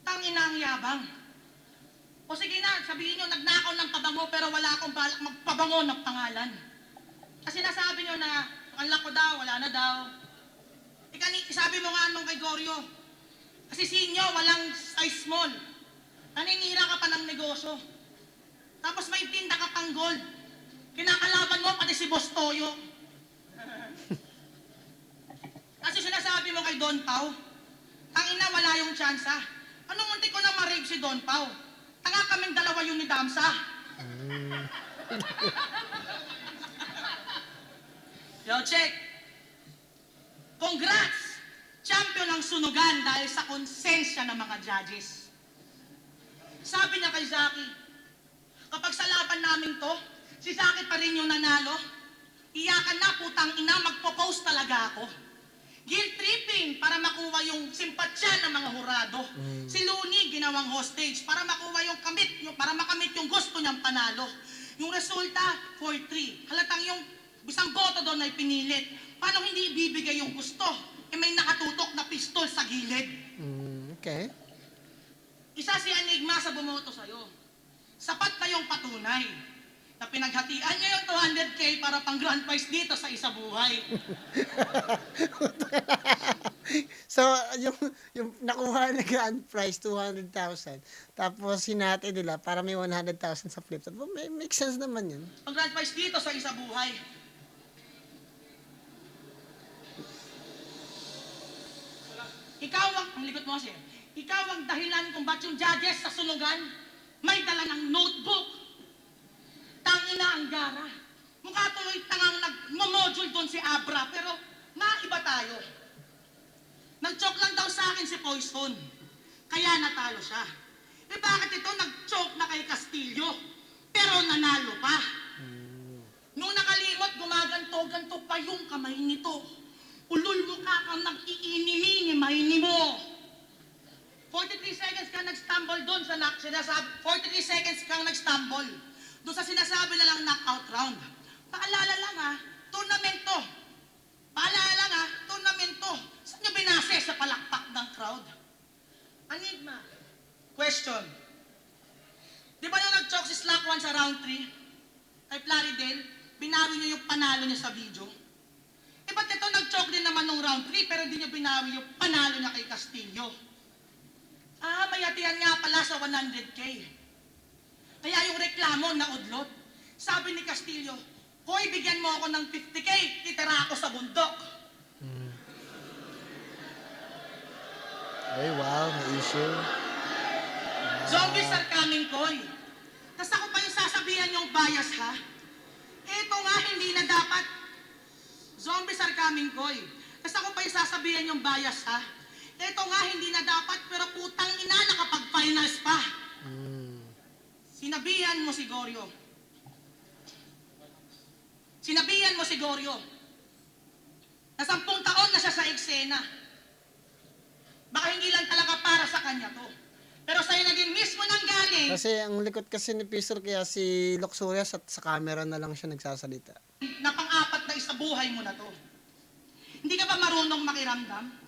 Tangina ang yabang. O sige na, sabihin nyo, nagnakaw ng pabango pero wala akong balak magpabango ng pangalan. Kasi nasabi nyo na, unlock ko daw, wala na daw. Sabi mo nga nung kay Goryo, kasi sinyo, walang size small. Naninira ka pa ng negosyo. Tapos may tinda ka pang gold. Kinakalaban mo pati si Boss Toyo. Kasi sinasabi mo kay Don Pao, tangina wala yung tsansa. Anong munti ko na ma-rape si Don Pao? Tanga kaming dalawa yung ni Damsa. Yo, check. Congrats! Champion ang sunugan dahil sa konsensya ng mga judges. Sabi niya kay Zaki, kapag sa laban namin to, si Zaki pa rin yung nanalo, iyakan na putang ina, magpo-post talaga ako. Guilt tripping para makuha yung simpatsya ng mga hurado. Si Looney ginawang hostage para makuha yung para makamit yung gusto niyang panalo. Yung resulta, 4-3. Halatang yung isang boto doon ay pinilit. Paano hindi ibibigay yung gusto? May nakatutok na pistol sa gilid. Okay. Isa si Enigma sa bumoto sa'yo. Sapat na yung patunay. na pinaghatian niya yung 200K para pang grand prize dito sa Isa Buhay. So, yung nakuha na grand prize, 200,000. Tapos, hinati nila para may 100,000 sa flip top. Well, make sense naman yun. Pang grand prize dito sa Isa Buhay. Ang likot mo kasi, ikaw ang dahilan kung ba't yung judges sa sunugan may dala ng notebook. Tangina ang gara. Mukha tuloy tangang nagmo-module doon si Abra, pero maiba tayo. Nag-choke lang daw sa akin si Poison, kaya natalo siya. Eh bakit ito nag-choke na kay Castillo, pero nanalo pa? Nung nakalimot, gumaganto-ganto pa yung kamay nito. Ulul mo ka kang nag-iinimini mo. 43 seconds kang nag-stumble doon sa sinasabi. 43 seconds kang nag-stumble doon sa sinasabi na lang knockout round. Paalala lang tournamento. Paalala lang tournamento. Saan nyo binase sa palakpak ng crowd? Enigma. Question. Di ba yung nag-choke si Slack 1 sa round 3? Kay Plaridel, binawi nyo yung panalo niya sa video. Eh ba't ito nag-choke din naman nung round 3 pero hindi nyo binawi yung panalo niya kay Castillo? May atiyan nga pala sa 100K. Kaya yung reklamo na udlot. Sabi ni Castillo, hoy, bigyan mo ako ng 50K, titira ako sa bundok. Ay, wow, may issue. Zombies are coming, Koy. Tapos ako pa yung sasabihan yung bias, ha? Ito nga, hindi na dapat. Zombies are coming, Koy. Tapos ako pa yung sasabihan yung bias, ha? Ito nga, hindi na dapat, pero putang ina, nakapag-finals pa. Sinabihan mo si Goryo. Sinabihan mo si Goryo. Na 10 taon na siya sa eksena. Baka hindi lang talaga para sa kanya to. Pero sa'yo naging mismo nang galing. Kasi ang likot kasi ni Pistol, kaya si Luxuria sa camera na lang siya nagsasalita. Na pang-apat na isa buhay mo na to. Hindi ka ba marunong makiramdam?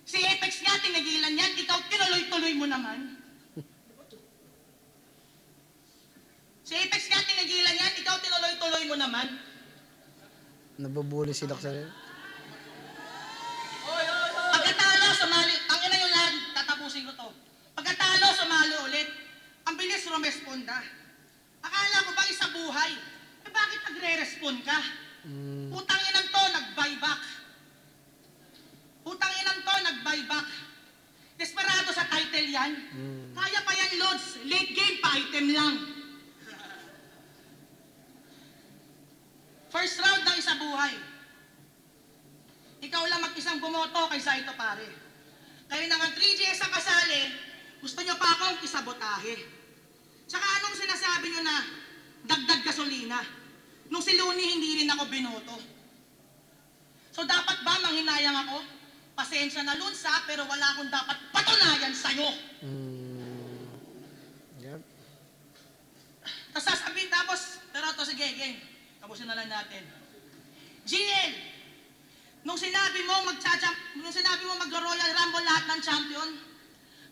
Si Apex nga, tinigilan yan. Ikaw, tinuloy-tuloy mo naman. Si Apex nga, tinigilan yan. Ikaw, tinuloy-tuloy mo naman. Nabubuli si Luxuria. Pagkatalo, sumali. Ang ina yung lahat, tatapusin ko to. Pagkatalo, sumali ulit. Ang bilis rumesponda. Akala ko ba isa buhay? Eh bakit nagre-respond ka? Putang inang to, nag-buyback. Putang inang to, nag-buyback. Desperado sa title yan. Kaya pa yan, Lods. Late game pa, item lang. First round ng isa buhay. Ikaw lang mag-isang bumoto kaysa ito pare. Kayo na nga 3Gs sa kasali, gusto nyo pa akong isabotahe. Tsaka anong sinasabi nyo na dagdag gasolina? Nung si Looney, hindi rin ako binoto. So dapat ba manghinayang ako? Pasensya na Lunsa, pero wala akong dapat patunayan sa'yo. Yep. Tapos sasabihin, pero ito sige, gang. Tapusin na lang natin. GL, nung sinabi mo mag-Royal Rumble lahat ng champion,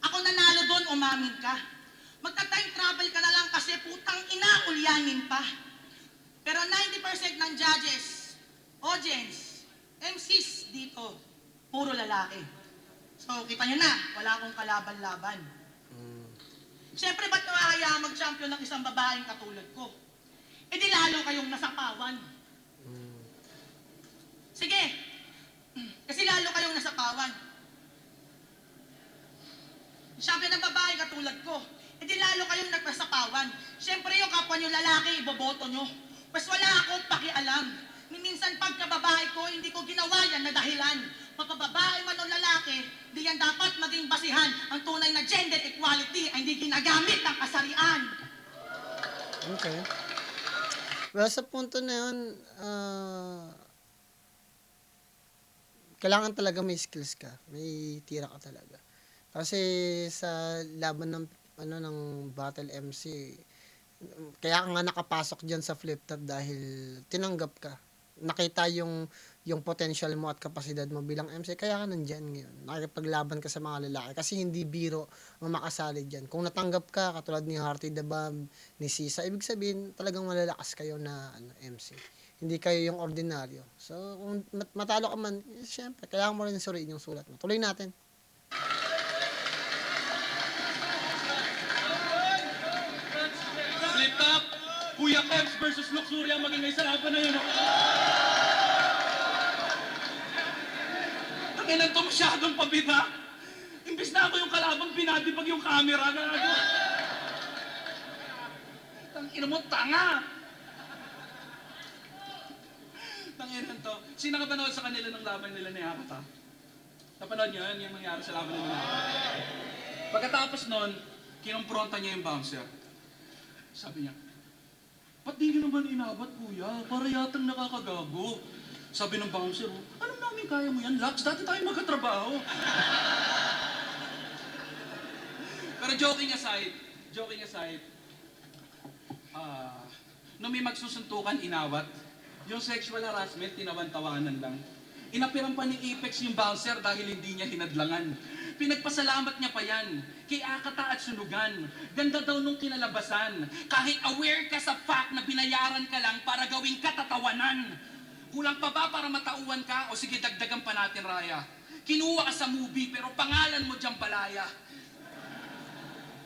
ako nanalo doon, umamin ka. Magta-time travel ka na lang kasi putang ina, ulyanin pa. Pero 90% ng judges, audience, MCs dito, puro lalaki. So, kita nyo na, wala akong kalaban-laban. Siyempre, ba't nakahaya mag-champion ng isang babaeng katulad ko? E di lalo kayong nasapawan. Sige, kasi lalo kayong nasapawan. Champion ng babae katulad ko, e di lalo kayong nagpasapawan. Siyempre, yung kapwa nyo lalaki, iboboto nyo. Pues wala akong pakialam. Minsan pagkababae ko, hindi ko ginawa yan na dahilan. Pagkababae man o lalaki, di yan dapat maging basihan. Ang tunay na gender equality ay hindi ginagamit ng kasarian. Okay. Well, sa punto na yun, kailangan talaga may skills ka. May tira ka talaga. Kasi sa laban ng battle MC, kaya ka nga nakapasok dyan sa flip top dahil tinanggap ka. nakita yung potential mo at kapasidad mo bilang MC, kaya ka nandiyan ngayon. Nakikipaglaban ka sa mga lalaki kasi hindi biro ang makasali diyan. Kung natanggap ka katulad ni Hearty the Bomb, ni Sisa, ibig sabihin talagang malalakas kayo na MC. Hindi kayo yung ordinaryo. So, kung matalo ka man, syempre, kailangan mo rin suriin yung sulat mo. Tuloy natin. Flip top! Kuya Peps versus Luxuria maging isa laban na yun. Ang inan to masyadong pabida. Imbis na ako yung kalabang pinadipag yung camera. Gago. Tang ina mo, tanga! Tang inan to. Sino nakapanood sa kanila ng laban nila ni Akata? Napanood niyo yan, yung nangyari sa laban nila ni Akata. Pagkatapos nun, kinumpronta niya yung bouncer. Sabi niya, ba't di nyo naman inabat, kuya? Para yatang nakakagago. Sabi ng bouncer, alam namin kaya mo yan, Lux. Dati tayo magkatrabaho. Pero joking aside, nung may magsusuntukan, inawat. Yung sexual harassment, tinawan-tawanan lang. Inapiran pa ni Apex yung bouncer dahil hindi niya hinadlangan. Pinagpasalamat niya pa yan kay Akata at Sunugan. Ganda daw nung kinalabasan. Kahit aware ka sa fact na binayaran ka lang para gawing katatawanan. Kulang pa ba para matauhan ka? O sige, dagdagan pa natin, Raya. Kinuha ka sa movie pero pangalan mo Jambalaya.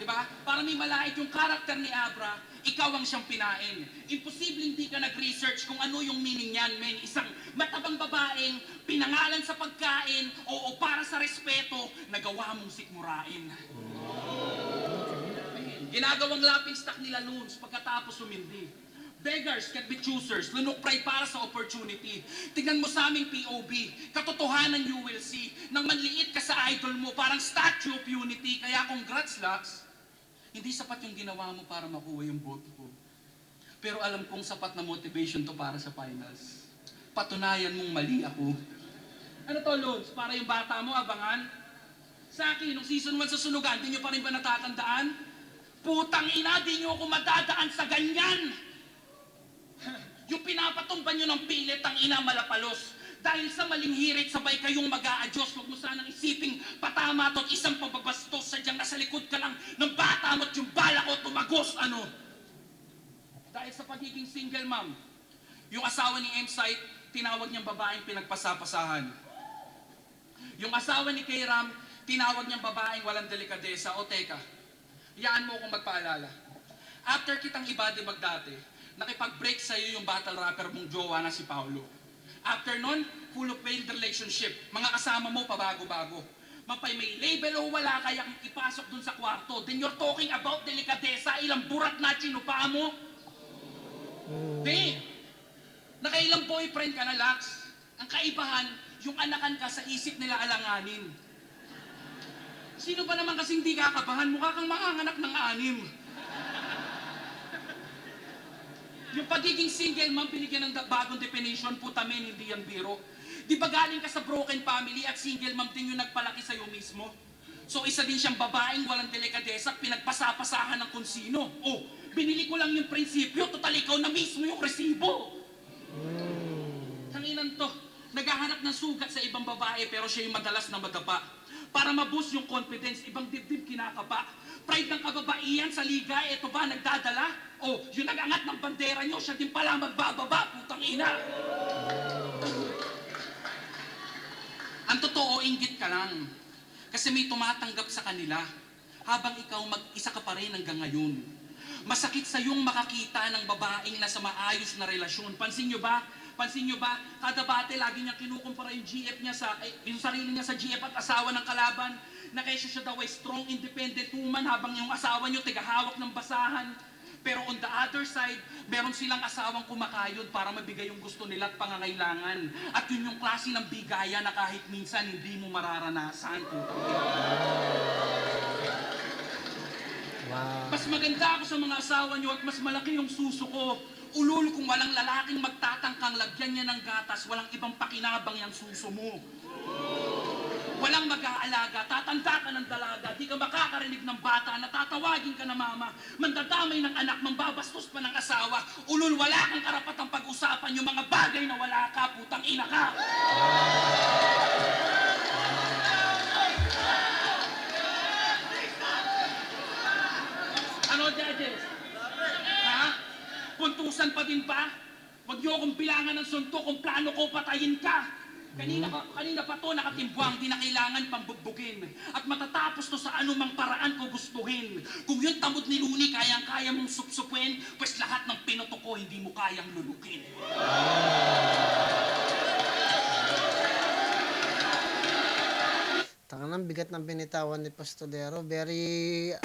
Diba? Para may malait yung karakter ni Abra, ikaw ang siyang pinain. Imposibleng di ka nag-research kung ano yung meaning niyan, men. Isang matabang babaeng, pinangalan sa pagkain, o para sa respeto, nagawa mong sikmurain. Ginagawang laughing stock nila Loons pagkatapos sumindi. Beggars can be choosers, lunok pride para sa opportunity. Tignan mo sa aming POV, katotohanan you will see. Nang manliit ka sa idol mo, parang statue of unity. Kaya congrats, Lux. Hindi sapat yung ginawa mo para makuha yung boto ko. Pero alam kong sapat na motivation to para sa finals. Patunayan mong mali ako. Ano to, Lods? Para yung bata mo, abangan? Sa akin, nung season 1 sa Sunugan, di nyo pa rin ba natatandaan? Putang ina, di nyo ako madadaan sa ganyan! Yung pinapatumban nyo ng pilit, ang ina malapalos. Dahil sa maling hirit, sabay kayong mag-a-adjust. Huwag mo sanang isiping patama to't isang pababastos. Sadyang nasa likod ka lang ng bata mo't yung bala ko tumagos, ano? Dahil sa pagiging single mom, yung asawa ni M-Site, tinawag niyang babaeng pinagpasapasahan. Yung asawa ni K-Ram, tinawag niyang babaeng walang delikadesa. O teka, iyaan mo akong magpaalala. After kitang ibadibag dati, nakipag-break sa'yo yung battle rapper mong jowa na si Paulo. After nun, full of failed relationship. Mga kasama mo, pabago-bago. Mapay may label o wala kaya kung ipasok dun sa kwarto. Then you're talking about delikadesa, ilang burat na chinupa mo. Di, nakailang boyfriend ka na, Lux. Ang kaibahan, yung anakan ka sa isip nila alanganin. Sino ba naman kasing di kakabahan? Mukha kang manganganak ng anim. Yung pagiging single mom, binigyan ng bagong definition, puta men, hindi yan biro. Di ba galing ka sa broken family at single mom din yung nagpalaki sa'yo mismo? So isa din siyang babaeng walang delikadesa, pinagpasapasahan ng kung sino. Oh, binili ko lang yung prinsipyo, total ikaw na mismo yung resibo. Tanginan to, naghahanap ng sugat sa ibang babae pero siya yung madalas na madapa. Para ma-boost yung confidence, ibang dibdib kinakapa. Pride ng kababaihan sa liga, eto ba nagdadala? Oh, yung nag-angat ng bandera nyo, siya din pala magbababa, putang ina. Ang totoo, inggit ka lang. Kasi may tumatanggap sa kanila, habang ikaw mag-isa ka pa rin hanggang ngayon. Masakit sa yung makakita ng babaeng nasa maayos na relasyon. Pansin nyo ba? Kada bate, lagi niya kinukumpara yung GF niya yung sarili niya sa GF at asawa ng kalaban, na kaysa siya daw ay strong, independent woman, habang yung asawa niyo tigahawak ng basahan. Pero on the other side, meron silang asawang kumakayod para mabigay yung gusto nila at pangangailangan. At yun yung klase ng bigaya na kahit minsan hindi mo mararanasan. Wow. Mas maganda ako sa mga asawa niyo at mas malaki yung suso ko. Ulul kung walang lalaking magtatangkang lagyan niya ng gatas, walang ibang pakinabang yung suso mo. Walang mag-aalaga, tatanda ka ng dalaga, di ka makakarinig ng bata, natatawagin ka na mama, mandadamay ng anak, mambabastos pa ng asawa, ulul wala kang karapatang pag-usapan yung mga bagay na wala ka, putang ina ka. Ano, judges? Ha? Puntusan pa din ba? Huwag niyo akong bilangan ng suntok kung plano ko patayin ka. Kanina pa to nakatimbwang, di na kailangan pang bugbugin. At matatapos to sa anumang paraan ko gustuhin. Kung yung tamod ni Luni kayang-kaya mong supsupin, pues lahat ng pinoto ko hindi mo kayang lulukin. Tangan ng bigat ng binitawan ni Pistolero. Very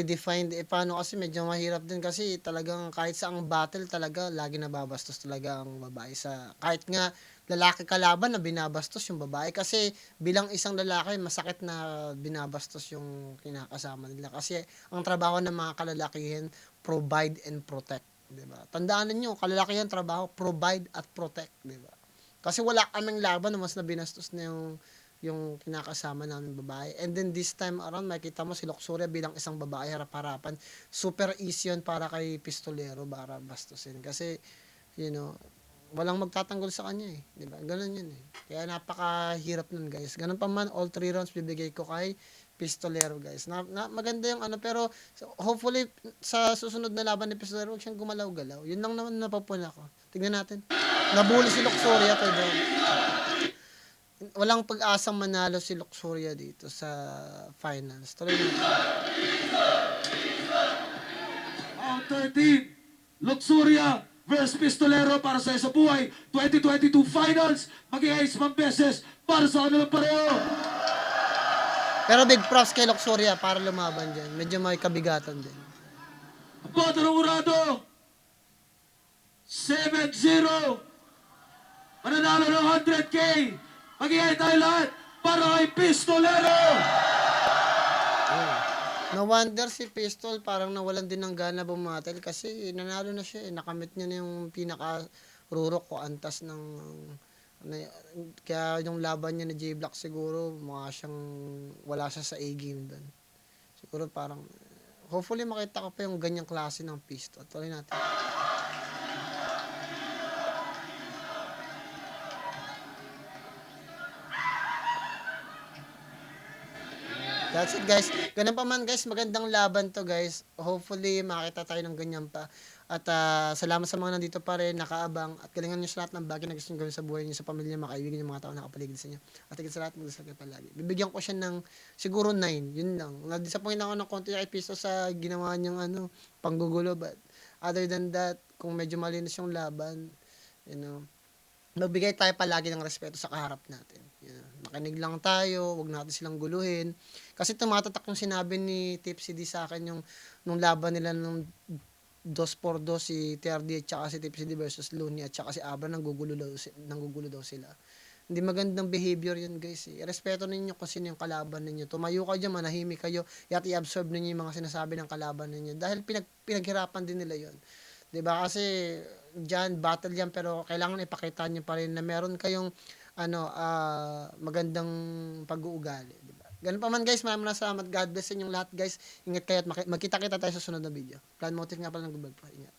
defined. Paano kasi medyo mahirap din kasi talagang kahit sa ang battle talaga lagi nababastos talaga ang babae sa kahit nga lalaki kalaban na binabastos yung babae kasi bilang isang lalaki masakit na binabastos yung kinakasama nila kasi ang trabaho ng mga kalalakihan provide and protect, 'di ba? Tandaan niyo, kalalakihan trabaho provide at protect, 'di ba? Kasi wala kaming laban na mas na binastos na yung kinakasama namin babae. And then this time around, makita mo si Luxuria bilang isang babae harap-harapan. Super easy yun para kay Pistolero para bastusin. Kasi, walang magtatanggol sa kanya eh. Diba? Ganun yun eh. Kaya napakahirap nun guys. Ganun pa man, all 3 rounds bibigay ko kay Pistolero guys. Maganda yung pero hopefully sa susunod na laban ni Pistolero, huwag siyang gumalaw-galaw. Yun lang naman napapuna ko. Tignan natin. Nabuli si Luxuria to bro. Walang pag-asang manalo si Luxuria dito sa finals. Tuloy natin. Round 13, Luxuria versus Pistolero para sa Isa Buhay 2022 Finals. Mag-i-ace man beses para sa kanilang pareho. Pero big props kay Luxuria para lumaban dyan. Medyo may kabigatan din. Ang boto ng Urado, 7-0. Mananalo ng 100K. Mag-i-ace tayo lahat para kay Pistolero. No wonder si Pistol parang nawalan din ng gana bumatel kasi nanalo na siya eh. Nakamit niya na yung pinaka-rurok o antas ng kaya yung laban niya na J-Block siguro mukha siyang wala siya sa A-game doon. Siguro parang hopefully makita ko pa yung ganyang klase ng Pistol. Tuloy natin. That's it guys. Ganun pa man guys, magandang laban to guys. Hopefully makita tayo ng ganyan pa. At salamat sa mga nandito pa rin, nakaabang. At galingan nyo sa lahat ng bagay na gusto nyo gawin sa buhay nyo, sa pamilya, mga kaibigan yung mga tao na nakapaligid sa inyo. At higit sa lahat, magdasal kayo palagi. Bibigyan ko siya ng siguro 9. Yun lang. Na-disappoint ako ng konti kay Pisto sa ginawa niyang panggugulo. But other than that, kung medyo malinis yung laban, magbigay tayo palagi ng respeto sa kaharap natin. Makinig lang tayo, wag natin silang guluhin. Kasi tumatatak yung sinabi ni Tipsy D sa akin nung laban nila nung 2-4-2 si TRD at saka si Tipsy D versus Looney at saka si Abra nanggugulo daw sila. Hindi magandang behavior yun guys eh. Respeto ninyo kung sino yung kalaban ninyo. Tumayo kayo dyan, manahimik kayo, at i-absorb ninyo yung mga sinasabi ng kalaban ninyo. Dahil pinaghirapan din nila yun. Diba? Kasi dyan, battle yan, pero kailangan ipakita nyo pa rin na meron kayong magandang pag-uugali. Diba? Ganun pa man guys, maraming salamat. God bless sa inyong lahat guys. Ingat kayo at magkita-kita tayo sa sunod na video. Plan Motive nga pala ng Google pa. Ingat.